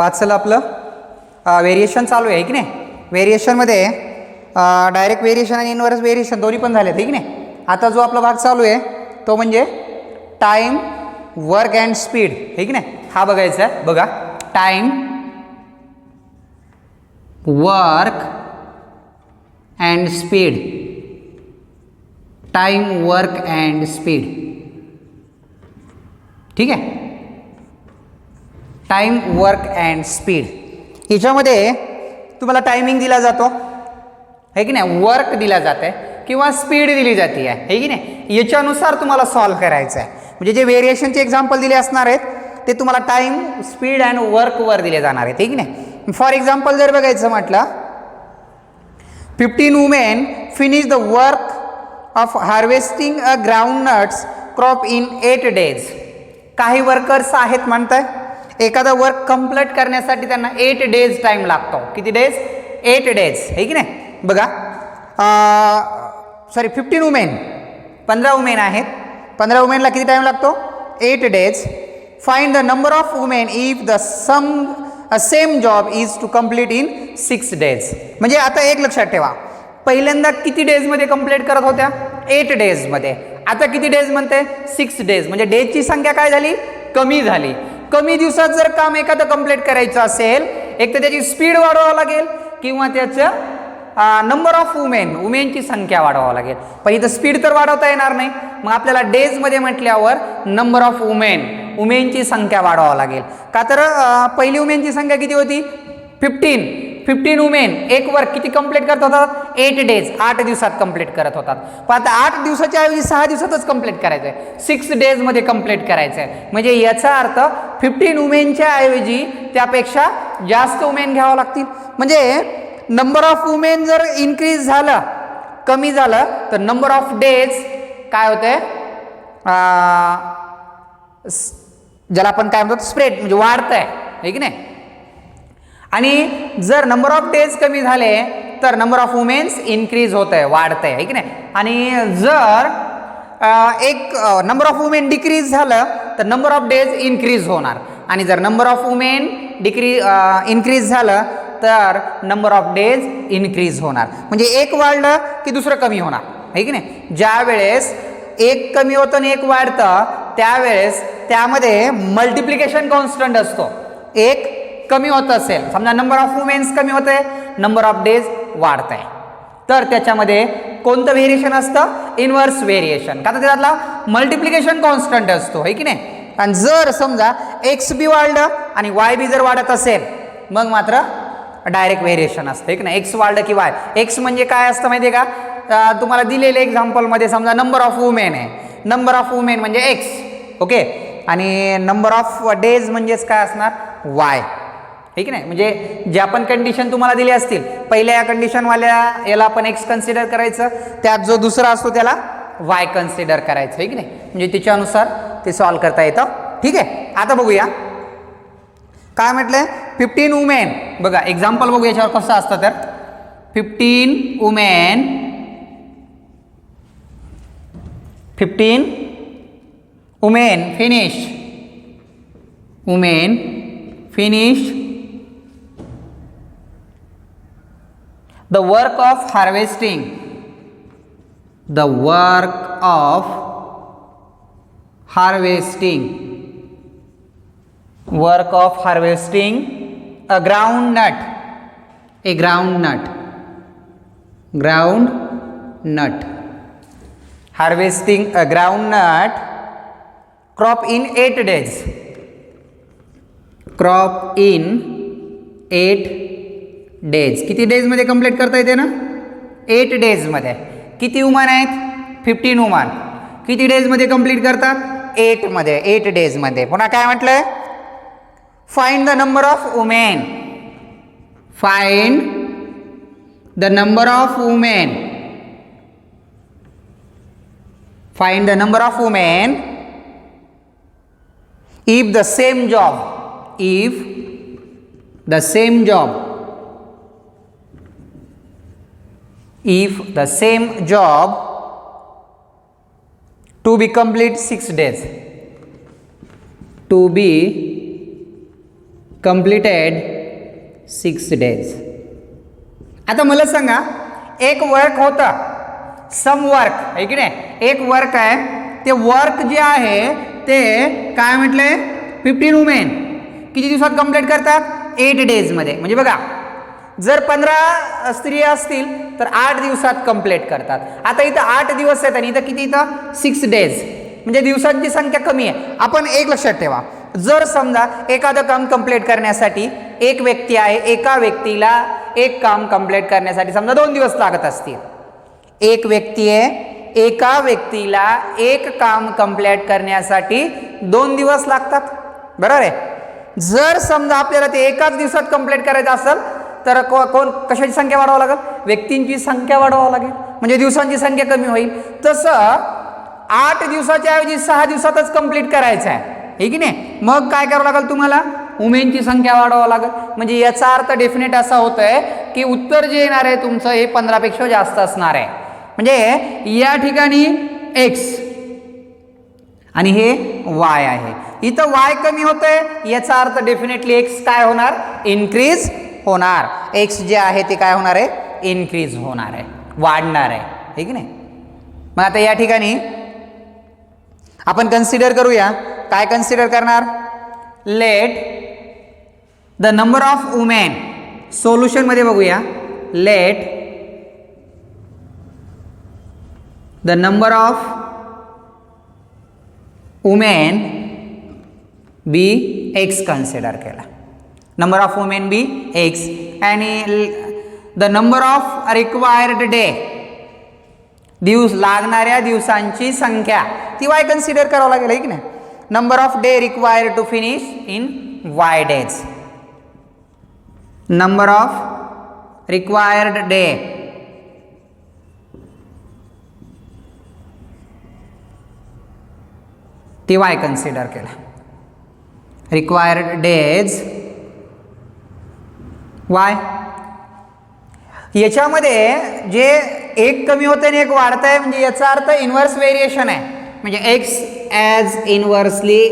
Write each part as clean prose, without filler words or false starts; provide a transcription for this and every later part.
पाचलं आपलं व्हेरिएशन चालू आहे की नाही. व्हेरिएशनमध्ये डायरेक्ट व्हेरिएशन आणि इनव्हर्स व्हेरिएशन दोन्ही पण झाले आहे की नाही. आता जो आपला भाग चालू आहे तो म्हणजे टाईम, वर्क अँड स्पीड आहे की नाही. हा बघायचा आहे. बघा, time, work and speed, time, work and speed. ठीक आहे. टाईम, वर्क अँड स्पीड ह्याच्यामध्ये तुम्हाला टायमिंग दिला जातो आहे की नाही, वर्क दिला जाते किंवा स्पीड दिली जाते आहे की नाही. याच्यानुसार तुम्हाला सॉल्व करायचं आहे. म्हणजे जे व्हेरिएशनचे एक्झाम्पल दिले असणार आहेत ते तुम्हाला टाईम, स्पीड अँड वर्कवर दिले जाणार आहेत आहे की नाही. फॉर एक्झाम्पल जर बघायचं म्हटलं, 15 women finish the work of harvesting a groundnuts crop in 8 days. काही वर्कर्स आहेत म्हणताय, एखादा वर्क कंप्लीट करण्यासाठी त्यांना 8 days टाईम लागतो. किती डेज? 8 days आहे की नाही. बघा, 15 वुमेन, 15 वुमेन आहेत. 15 वुमेनला किती टाईम लागतो? 8 days. Find the number of women if the same job is to complete in 6 days. म्हणजे आता एक लक्षात ठेवा, पहिल्यांदा किती डेजमध्ये कंप्लीट करत होत्या? 8 daysमध्ये. आता किती डेज म्हणते? 6 days. म्हणजे डेजची संख्या काय झाली? कमी झाली. कमी दिवसात जर काम एखादं कंप्लीट करायचं असेल, एक तर त्याची स्पीड वाढवावं लागेल किंवा त्याचं नंबर ऑफ वुमेनची संख्या वाढवावं लागेल. पण इथं स्पीड तर वाढवता येणार नाही. मग आपल्याला डेजमध्ये म्हटल्यावर नंबर ऑफ वुमेनची संख्या वाढवावं लागेल. का तर पहिली वुमेनची संख्या किती होती? 15 वुमेन एक वर्क किती कंप्लीट करत होतात? 8 days, 8 दिवसात कंप्लीट करत होतात. पण आता 8 दिवसाच्या ऐवजी 6 दिवसातच कंप्लीट करायचं आहे, 6 daysमध्ये कंप्लीट करायचं आहे. म्हणजे याचा अर्थ 15 वुमेनच्या ऐवजी त्यापेक्षा जास्त वुमेन घ्यावं लागतील. म्हणजे नंबर ऑफ वुमेन जर इन्क्रीज झालं, कमी झालं, तर नंबर ऑफ डेज काय होते? ज्याला आपण काय म्हणतो स्प्रेड, म्हणजे वाढत आहे की नाही. आणि जर नंबर ऑफ डेज कमी झाले तर नंबर ऑफ वुमेन्स इन्क्रीज होत आहे, वाढत आहे की नाही. आणि जर एक नंबर ऑफ वुमेन डिक्रीज झालं तर नंबर ऑफ डेज इन्क्रीज होणार. आणि जर नंबर ऑफ वुमेन इन्क्रीज झालं तर नंबर ऑफ डेज इन्क्रीज होणार. म्हणजे एक वाढलं की दुसरं कमी होणार आहे की नाही. ज्या वेळेस एक कमी होतं आणि एक वाढतं त्यावेळेस त्यामध्ये मल्टिप्लिकेशन कॉन्स्टंट असतो. एक कमी होत असेल, समजा नंबर ऑफ वुमेन्स कमी होते, नंबर ऑफ डेज वाढत आहे, तर त्याच्यामध्ये कोणतं व्हेरिएशन असतं? Inverse variation. का तर त्यातला मल्टिप्लिकेशन कॉन्स्टंट असतो आहे की नाही. आणि जर समजा एक्स बी वाढलं आणि वाय बी जर वाढत असेल मग मात्र डायरेक्ट व्हेरिएशन असतं की नाही. एक्स वाढलं की वाय. एक्स म्हणजे काय असतं माहिती आहे का? तुम्हाला दिलेल्या एक्झाम्पलमध्ये समजा नंबर ऑफ वुमेन आहे, नंबर ऑफ वुमेन म्हणजे एक्स, ओके. आणि नंबर ऑफ डेज म्हणजेच काय असणार? वाय, ठीक नाही. म्हणजे ज्या पण कंडिशन तुम्हाला दिल्या असतील, पहिल्या या कंडिशनवाल्या याला आपण एक्स कन्सिडर करायचं, त्यात जो दुसरा असतो त्याला वाय कन्सिडर करायचं आहे की नाही. म्हणजे त्याच्यानुसार ते सॉल्व करता येतं. ठीक आहे. आता बघूया काय म्हटलंय. 15 वुमेन, बघा एक्झाम्पल बघू याच्यावर कसं असतं. तर 15 women finish the work of harvesting a groundnut harvesting a groundnut crop in 8 days. किती डेज मध्ये कंप्लीट करता येते ना? 8 days मध्ये. किती वुमन आहेत? 15 वुमन. किती डेज मध्ये कंप्लीट करतात? 8 मध्ये, 8 days मध्ये. पुन्हा काय म्हटलंय? Find the number of women. Find the number of women if the same job to be complete 6 days. Completed 6 days. आता मला सांगा, एक वर्क होता, सम वर्क आहे की नाही, एक वर्क आहे, ते वर्क जे आहे ते काय म्हटलंय 15 वुमेन किती दिवसात कंप्लीट करतात 8 days. म्हणजे बघा, जर 15 स्त्रिया असतील तर 8 दिवसात कंप्लीट करतात. आता इथं 8 दिवस आहेत आणि इथं किती, इथं 6 days, म्हणजे दिवसांची संख्या कमी आहे. आपण एक लक्षात ठेवा, जर समजा एखादं काम कंप्लीट करण्यासाठी एक व्यक्ती आहे, एका व्यक्तीला एक काम कंप्लीट करण्यासाठी समजा 2 दिवस लागत असतील, एक व्यक्ती आहे, एका व्यक्तीला एक काम कंप्लीट करण्यासाठी 2 दिवस लागतात, बरोबर आहे. जर समजा आपल्याला ते एकाच दिवसात कंप्लीट करायचं असेल तर कशाची संख्या वाढवावं लागेल, व्यक्तींची संख्या वाढवावं लागेल, म्हणजे दिवसांची संख्या कमी होईल. तसं 8 दिवसाच्या ऐवजी 6 दिवसातच कंप्लीट करायचं आहे, हे की नाही. मग काय करावं लागेल तुम्हाला, वुमेनची संख्या वाढवावं लागेल. म्हणजे याचा अर्थ डेफिनेट असा होतोय की उत्तर जे येणार आहे तुमचं हे 15 पेक्षा जास्त असणार आहे. म्हणजे या ठिकाणी x आणि हे y आहे, इथं y कमी होतंय, याचा अर्थ डेफिनेटली x काय होणार, इन्क्रीज होणार. x जे आहे ते काय होणार आहे, इन्क्रीज होणार आहे, वाढणार आहे, हे की नाही. मग आता या ठिकाणी आपण कन्सिडर करूया, काय कन्सिडर करणार, let the number of women, solution मध्ये बघूया, let the number of women be x consider केला, number of women be x, आणि the number of required day, लागणाऱ्या दिवसांची संख्या ती वाय कन्सिडर करावं लागेल, आहे की नाही. Number of day required to finish in y days, number of required day ती वाय कन्सिडर केला, रिक्वायर्ड डेज वाय. याच्यामध्ये जे एक कमी होतं आणि एक वाढत आहे, म्हणजे याचा अर्थ इन्व्हर्स व्हेरिएशन आहे, म्हणजे x as inversely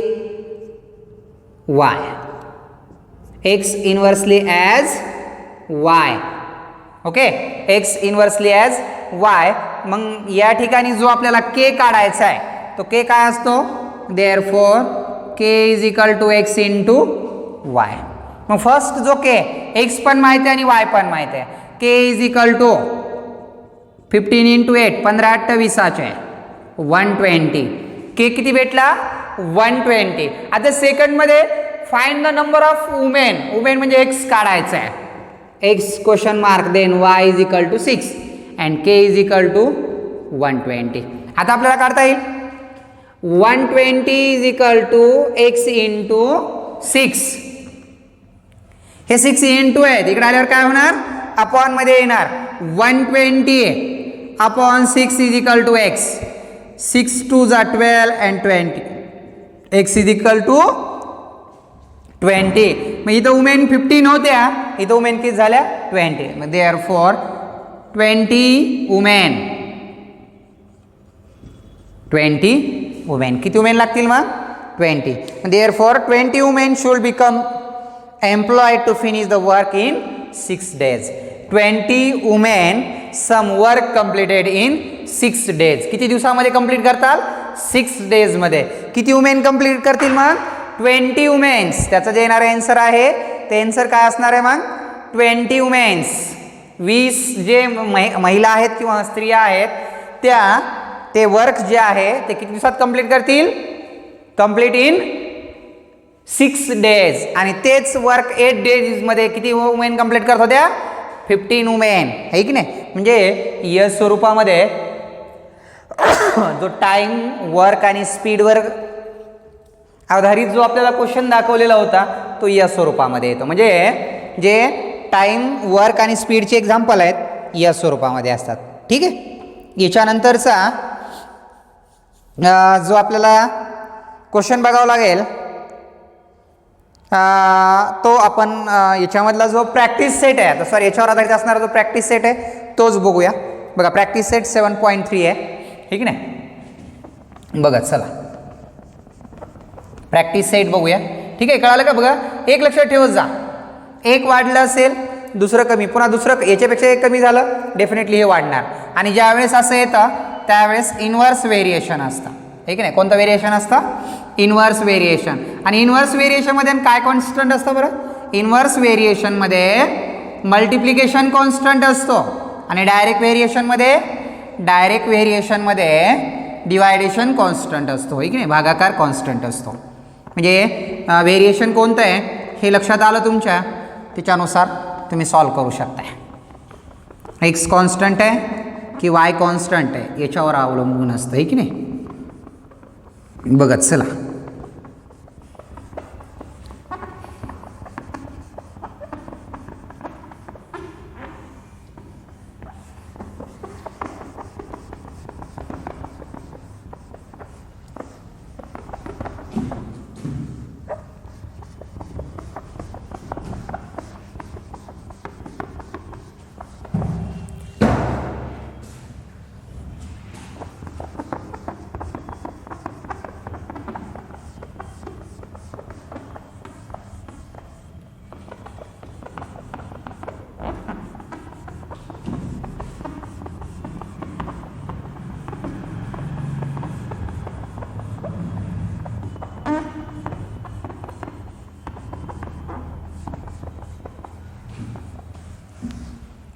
Y, x inversely as Y, okay, x inversely as Y. मग या ठिकाणी जो आपल्याला के काढायचा आहे तो के काय असतो, therefore k is equal to x into y. मग फर्स्ट जो के, एक्स पण माहिती आहे आणि वाय पण माहिती आहे, k is equal to 15 into 8, 15 8 20 120, k किती भेटला 120. आता सेकंडमध्ये find the number of women, women म्हणजे एक्स काढायचा आहे, x question mark, then y is equal to 6 and k is equal to 120. आता आपल्याला काढता येईल 120 is equal to x into 6, हे 6 इंटू आहे, तिकडे आल्यावर काय होणार, अपॉन मध्ये येणार, 120 upon 6 is equal to x, 6 2 जा 12 and 20, x is equal to 20. मग इथं वुमेन 15 होत्या, इथं वुमेन किती झाल्या 20. मग देअरफॉर 20 वुमेन, 20 वुमेन, किती वुमेन लागतील मग 20. Therefore 20 women should become employed to finish the work in 6 days. 20 women some work completed in 6 days. किती दिवसामध्ये कंप्लीट करताल 6 days मध्ये. किती वुमेन कंप्लीट करतील मग 20 वुमेन्स. त्याचं जे येणारं आन्सर आहे ते आन्सर काय असणार आहे मग 20 वुमेन्स. 20 जे महिला आहेत किंवा स्त्रिया आहेत त्या ते वर्क जे आहे ते किती दिवसात कंप्लीट करतील, कंप्लीट इन 6 days. आणि तेच वर्क 8 days मध्ये किती वुमेन कंप्लीट करत होत्या 15 वुमेन, आहे की नाही. म्हणजे या स्वरूपामध्ये जो टाइम वर्क आणि स्पीडवर आधारित जो आपल्याला क्वेश्चन दाखवलेला होता तो या स्वरूपामध्ये येतो. म्हणजे जे टाइम वर्क आणि स्पीडचे एक्झाम्पल आहेत या स्वरूपामध्ये असतात. ठीक आहे. याच्यानंतरचा जो आपल्याला क्वेश्चन बघावा लागेल तो आपण याच्यामधला जो प्रॅक्टिस सेट आहे, सॉरी याच्यावर आधारित असणारा जो प्रॅक्टिस सेट आहे तोच बघूया. बघा प्रॅक्टिस सेट 7.3 आहे, ठीक नाही. बघा चला प्रॅक्टिस सेट बघूया. ठीक आहे, कळालं का? बघा एक लक्षात ठेवत जा, एक वाढलं असेल दुसरं कमी, पुन्हा दुसरं याच्यापेक्षा एक कमी झालं डेफिनेटली हे वाढणार. आणि ज्यावेळेस असं येतं त्यावेळेस इन्व्हर्स व्हेरिएशन असतं, हे की नाही? कोणतं व्हेरिएशन असतं? Inverse variation. आणि इन्व्हर्स व्हेरिएशनमध्ये काय कॉन्स्टंट असतं बरं? इन्व्हर्स व्हेरिएशनमध्ये मल्टिप्लिकेशन कॉन्स्टंट असतो आणि डायरेक्ट व्हेरिएशनमध्ये डिवायडेशन कॉन्स्टंट असतो, हे की नाही? भागाकार कॉन्स्टंट असतो. म्हणजे व्हेरिएशन कोणतं आहे हे लक्षात आलं तुमच्या, त्याच्यानुसार तुम्ही सॉल्व करू शकता. एक्स कॉन्स्टंट आहे की वाय कॉन्स्टंट आहे याच्यावर अवलंबून असतं, हे की नाही? बघा चला,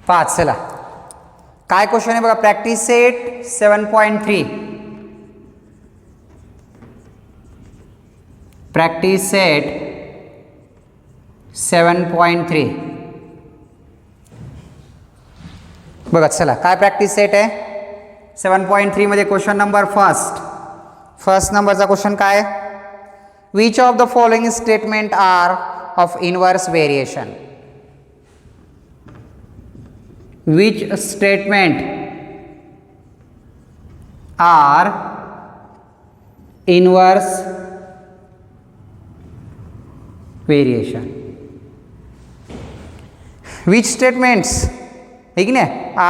पाच. चला काय क्वेश्चन आहे बघा, प्रॅक्टिस सेट 7.3. प्रॅक्टिस सेट 7.3 बघा. चला काय प्रॅक्टिस सेट आहे 7.3 मध्ये क्वेश्चन नंबर फर्स्ट नंबरचा क्वेश्चन काय? Which of the following statement are of inverse variation? Which statement are inverse variation? Which statements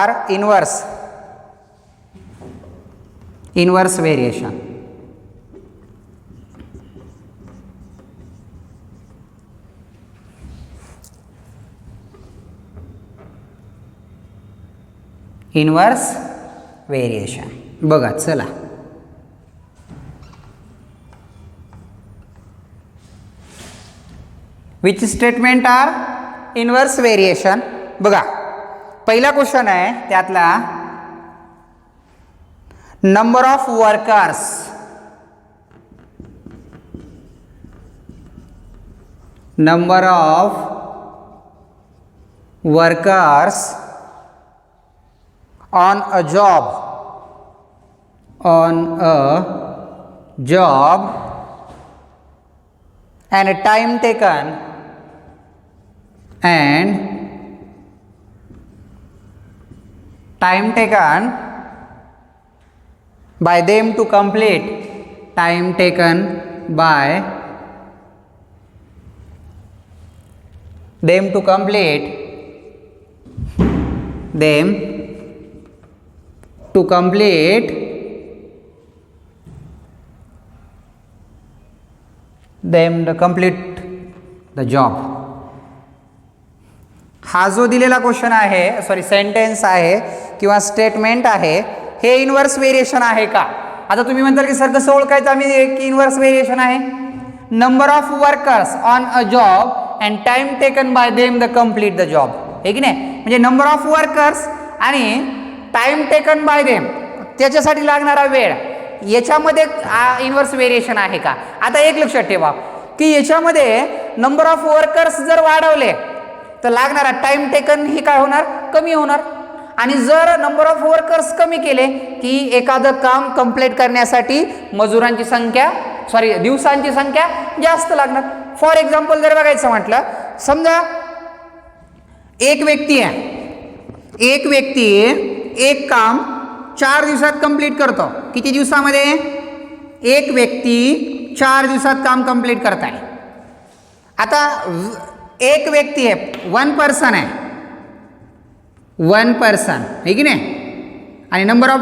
are inverse variation? Inverse variation. बघा चला, which statement are inverse variation. बघा पहिला question आहे त्यातला, number of workers on a job and a time taken by them to complete, time taken by them to complete the job. हा जो दिलेला question आहे, सॉरी सेंटेन्स आहे किंवा स्टेटमेंट आहे, हे इन्व्हर्स व्हेरिएशन आहे का? आता तुम्ही म्हणताल की सर कसं ओळखायचं आम्ही की इन्व्हर्स व्हेरिएशन आहे? Number of workers on a job and time taken by them the complete the job, हे की नाही? म्हणजे नंबर ऑफ वर्कर्स आणि टाइम टेकन बाय देम त्याच्यासाठी लागणारा वेळ, याच्यामध्ये इन्व्हर्स व्हेरिएशन आहे का? आता एक लक्षात ठेवा की याच्यामध्ये नंबर ऑफ वर्कर्स जर वाढवले तर लागणारा टाइम टेकन ही काय होणार? कमी होणार. आणि जर नंबर ऑफ वर्कर्स कमी केले की एखादं काम कंप्लीट करण्यासाठी मजुरांची संख्या, दिवसांची संख्या जास्त लागणार. फॉर एक्झाम्पल जर बघायचं म्हटलं, समजा एक व्यक्ती एक काम 4 दिवसात कंप्लीट करतो. किती दिवसामध्ये? एक व्यक्ती 4 दिवसात काम कंप्लीट करत आहे. आता एक व्यक्ती आहे, वन पर्सन आहे, है की नाही? आणि नंबर ऑफ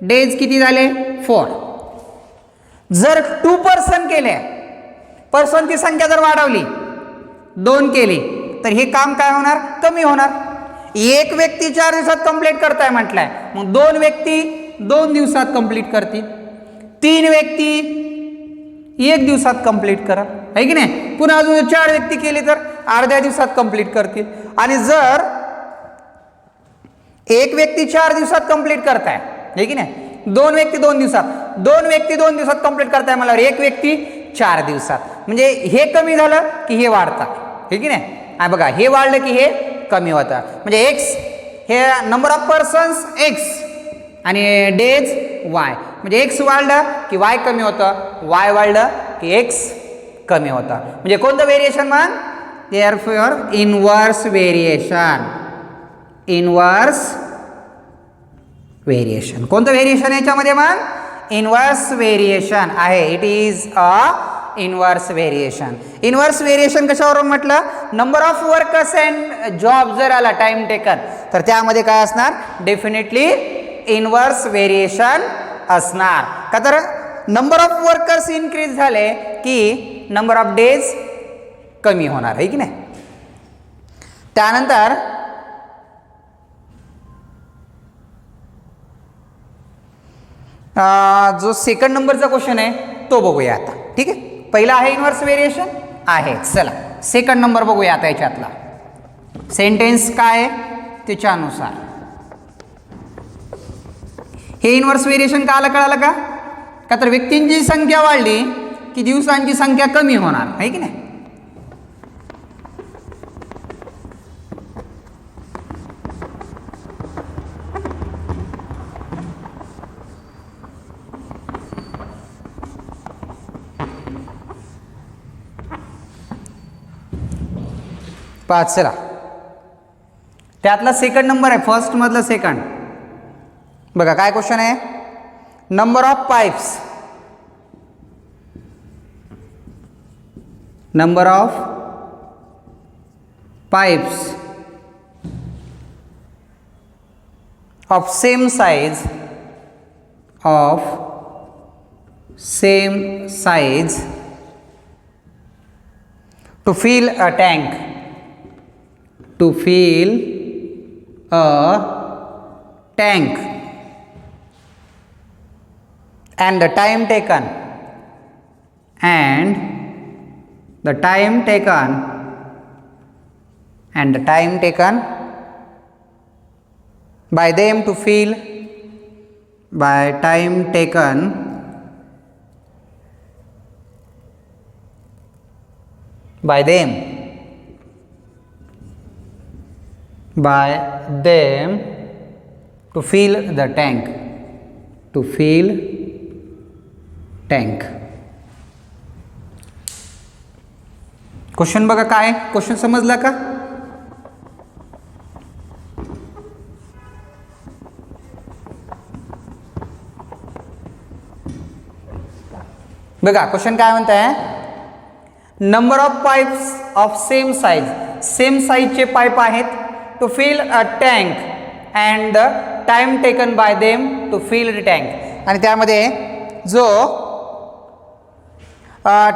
डेज किती झाले? 4. जर 2 पर्सन केले पर्सनची संख्या जर वाढवली 2 केली तर हे काम काय होणार, कमी होणार. एक व्यक्ती 4 दिवसात कंप्लीट करताय म्हटलंय, मग 2 व्यक्ती 2 दिवसात कंप्लीट करतील, 3 व्यक्ती 1 दिवसात कंप्लीट करा, आहे की नाही. पुन्हा अजून 4 व्यक्ती केली तर अर्ध्या दिवसात कंप्लीट करतील. आणि जर एक व्यक्ती 4 दिवसात कंप्लीट करताय, आहे की नाही, 2 व्यक्ती 2 दिवसात, 2 व्यक्ती 2 दिवसात कंप्लीट करताय मला, एक व्यक्ती 4 दिवसात, म्हणजे हे कमी झालं की हे वाढतात, आहे की नाही. बघा हे वाढलं की हे कमी होतं. म्हणजे एक्स हे नंबर ऑफ पर्सन्स एक्स आणि डेज वाय, म्हणजे एक्स वाढलं की वाय कमी होतं, वाय वाढलं की एक्स कमी होतं. म्हणजे कोणतं व्हेरिएशन मग, therefore inverse variation, inverse variation. कोणतं व्हेरिएशन याच्यामध्ये मग, इनव्हर्स व्हेरिएशन आहे. It is a inverse variation. Inverse variation कशावरून म्हटलं, number of workers and job जर आला टाइम टेकन तर त्यामध्ये काय असणार, डेफिनेटली इनव्हर्स व्हेरिएशन असणार. का तर नंबर ऑफ वर्कर्स इन्क्रीज झाले की नंबर ऑफ डेज कमी होणार, आहे की नाही. त्यानंतर जो सेकंड नंबरचा क्वेश्चन आहे तो बघूया आता. ठीक आहे, पहिला आहे इनव्हर्स व्हेरिएशन आहे. चला सेकंड नंबर बघूया आता. याच्यातला सेंटेन्स काय त्याच्यानुसार हे इनव्हर्स व्हेरिएशन का आलं कळालं का, का तर व्यक्तींची संख्या वाढली की दिवसांची संख्या कमी होणार, आहे की नाही. पाच. चला त्यातला सेकंड नंबर आहे, फर्स्ट मधला सेकंड. बघा काय क्वेश्चन आहे, number of pipes, number of pipes of same size, of same size to fill a tank, to fill a tank, and the time taken, and the time taken, and the time taken by them to fill, by time taken by them, by them to fill the tank, to fill tank. Question बघा काय, question समजला का. बघा question काय म्हणत आहे, number of pipes of same size, same साइजचे pipe आहेत, to fill a tank and the time taken by them to fill the tank. आणि त्यामध्ये जो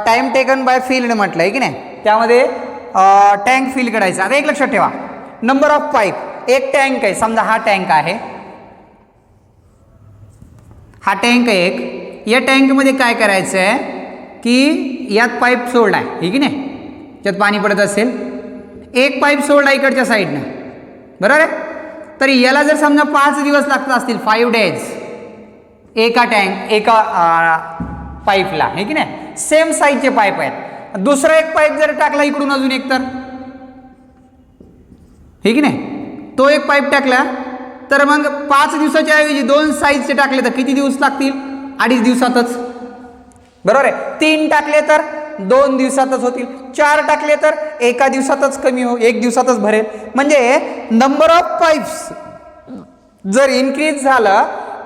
टाइम टेकन बाय फिल्ड म्हटलं आहे की नाही, त्यामध्ये टँक फिल करायचा. आता एक लक्षात ठेवा, नंबर ऑफ पाईप, एक टँक आहे, समजा हा टँक आहे, हा टँक आहे एक, या टँकमध्ये काय करायचं आहे की यात पाईप सोडला आहे, ठीक आहे नाही, त्यात पाणी पडत असेल, एक पाईप सोडला इकडच्या साईडनं, बरोबर आहे. तर याला जर समजा 5 दिवस लागत असतील, 5 days, एका टँक एका पाईपला, आहे की नाही, सेम साईजचे पाईप आहेत. दुसरा एक पाईप जर टाकला इकडून अजून एक, तर ठीक आहे नाही, तो एक पाईप टाकला तर मग 5 दिवसाच्या ऐवजी 2 साईजचे टाकले तर किती दिवस लागतील, 2.5 दिवसातच, बरोबर आहे. 3 टाकले तर 2 दिवसातच होतील, 4 टाकले तर एका दिवसातच कमी 1 दिवसातच भरेल. म्हणजे नंबर ऑफ पाईप्स जर इन्क्रीज झालं,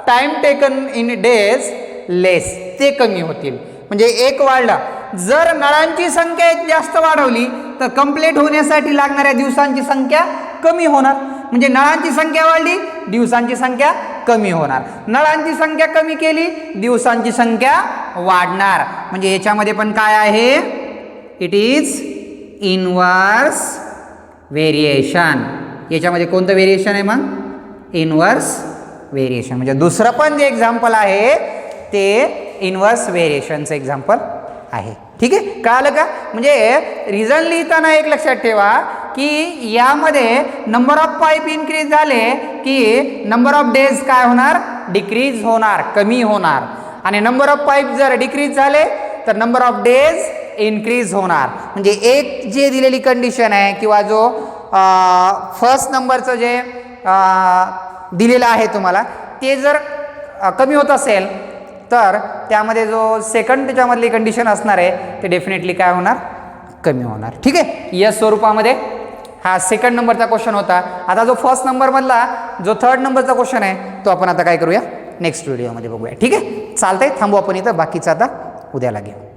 टाइम टेकन इन डेज लेस, ते कमी होतील. म्हणजे एक वाढला, जर नळांची संख्या जास्त वाढवली तर कंप्लीट होण्यासाठी लागणाऱ्या दिवसांची संख्या कमी होणार. म्हणजे नळांची संख्या वाढली, दिवसांची संख्या कमी होणार, नळांची संख्या कमी केली, दिवसांची संख्या वाढणार. म्हणजे याच्यामध्ये पण काय आहे, इट इज इनवर्स व्हेरिएशन. याच्यामध्ये कोणतं व्हेरिएशन आहे मग? Inverse variation. म्हणजे दुसरं पण जे एक्झाम्पल आहे ते इनवर्स व्हेरिएशनचं एक्झाम्पल आहे. ठीक आहे, कळालं का? म्हणजे रिझन लिहिताना एक लक्षात ठेवा की यामध्ये नंबर ऑफ पाईप इन्क्रीज झाले की नंबर ऑफ डेज काय होणार? डिक्रीज होणार, कमी होणार. आणि नंबर ऑफ पाईप जर डिक्रीज झाले तर नंबर ऑफ डेज इन्क्रीज होणार. म्हणजे एक जे दिलेली कंडिशन आहे किंवा जो फर्स्ट नंबरचं जे दिलेलं आहे तुम्हाला ते जर कमी होत असेल तर त्यामध्ये जो सेकंड त्याच्यामधली कंडिशन असणार आहे ते डेफिनेटली काय होणार? कमी होणार. ठीक आहे, या स्वरूपामध्ये हा सेकंड नंबरचा क्वेश्चन होता. आता जो फर्स्ट नंबरमधला जो थर्ड नंबरचा क्वेश्चन आहे तो आपण आता काय करूया? नेक्स्ट व्हिडिओमध्ये बघूया. ठीक आहे, चालतंय, थांबू आपण इथं. बाकीचं आता उद्याला घेऊ.